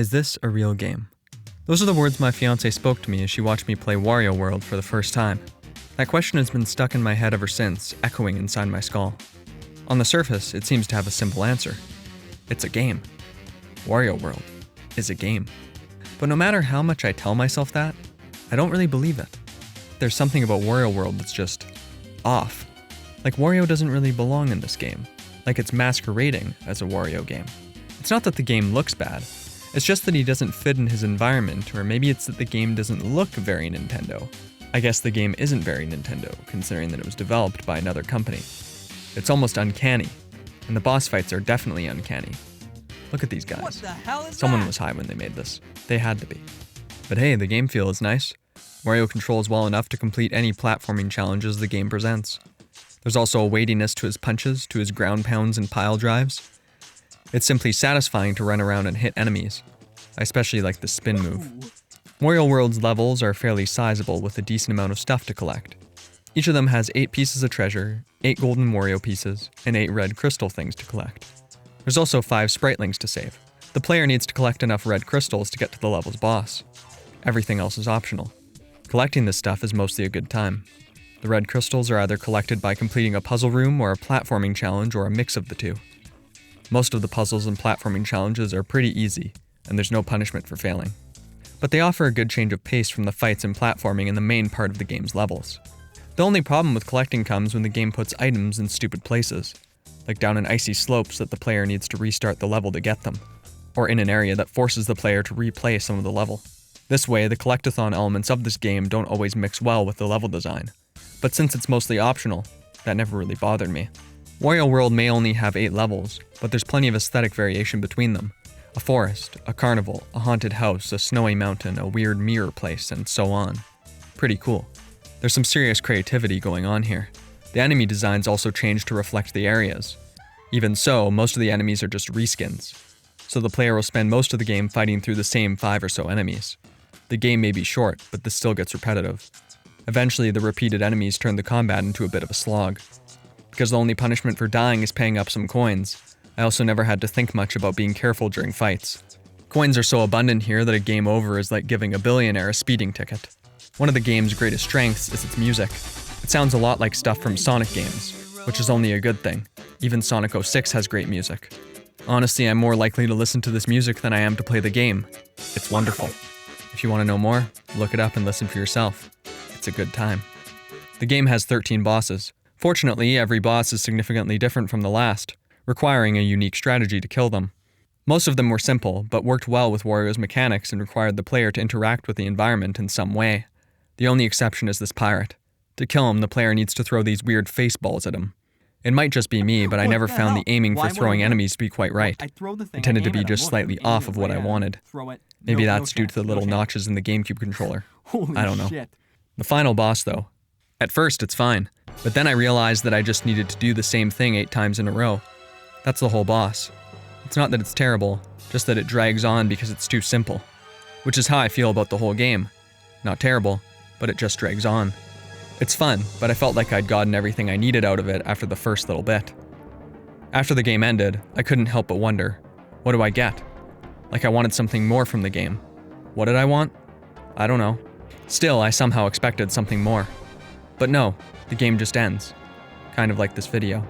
Is this a real game? Those are the words my fiancée spoke to me as she watched me play Wario World for the first time. That question has been stuck in my head ever since, echoing inside my skull. On the surface, it seems to have a simple answer. It's a game. Wario World is a game. But no matter how much I tell myself that, I don't really believe it. There's something about Wario World that's just off. Like Wario doesn't really belong in this game. Like it's masquerading as a Wario game. It's not that the game looks bad. It's just that he doesn't fit in his environment, or maybe it's that the game doesn't look very Nintendo. I guess the game isn't very Nintendo, considering that it was developed by another company. It's almost uncanny, and the boss fights are definitely uncanny. Look at these guys. What the hell is Someone that? was high when they made this. They had to be. But hey, the game feel is nice. Wario controls well enough to complete any platforming challenges the game presents. There's also a weightiness to his punches, to his ground pounds and pile drives. It's simply satisfying to run around and hit enemies. I especially like the spin move. Wario World's levels are fairly sizable with a decent amount of stuff to collect. Each of them has 8 pieces of treasure, 8 golden Wario pieces, and 8 red crystal things to collect. There's also 5 Spritelings to save. The player needs to collect enough red crystals to get to the level's boss. Everything else is optional. Collecting this stuff is mostly a good time. The red crystals are either collected by completing a puzzle room or a platforming challenge or a mix of the two. Most of the puzzles and platforming challenges are pretty easy, and there's no punishment for failing. But they offer a good change of pace from the fights and platforming in the main part of the game's levels. The only problem with collecting comes when the game puts items in stupid places, like down in icy slopes that the player needs to restart the level to get them, or in an area that forces the player to replay some of the level. This way, the collectathon elements of this game don't always mix well with the level design, but since it's mostly optional, that never really bothered me. Wario World may only have 8 levels, but there's plenty of aesthetic variation between them. A forest, a carnival, a haunted house, a snowy mountain, a weird mirror place, and so on. Pretty cool. There's some serious creativity going on here. The enemy designs also change to reflect the areas. Even so, most of the enemies are just reskins, so the player will spend most of the game fighting through the same 5 or so enemies. The game may be short, but this still gets repetitive. Eventually, the repeated enemies turn the combat into a bit of a slog. Because the only punishment for dying is paying up some coins, I also never had to think much about being careful during fights. Coins are so abundant here that a game over is like giving a billionaire a speeding ticket. One of the game's greatest strengths is its music. It sounds a lot like stuff from Sonic games, which is only a good thing. Even Sonic 06 has great music. Honestly, I'm more likely to listen to this music than I am to play the game. It's wonderful. If you want to know more, look it up and listen for yourself. It's a good time. The game has 13 bosses. Fortunately, every boss is significantly different from the last, requiring a unique strategy to kill them. Most of them were simple, but worked well with Wario's mechanics and required the player to interact with the environment in some way. The only exception is this pirate. To kill him, the player needs to throw these weird face balls at him. It might just be me, but I never found the aiming for throwing enemies to be quite right. It tended to be just slightly off of what I wanted. Maybe that's due to the little notches in the Gamecube controller. I don't know. The final boss, though. At first, it's fine, but then I realized that I just needed to do the same thing 8 times in a row. That's the whole boss. It's not that it's terrible, just that it drags on because it's too simple. Which is how I feel about the whole game. Not terrible, but it just drags on. It's fun, but I felt like I'd gotten everything I needed out of it after the first little bit. After the game ended, I couldn't help but wonder, what do I get? Like I wanted something more from the game. What did I want? I don't know. Still, I somehow expected something more. But no, the game just ends. Kind of like this video.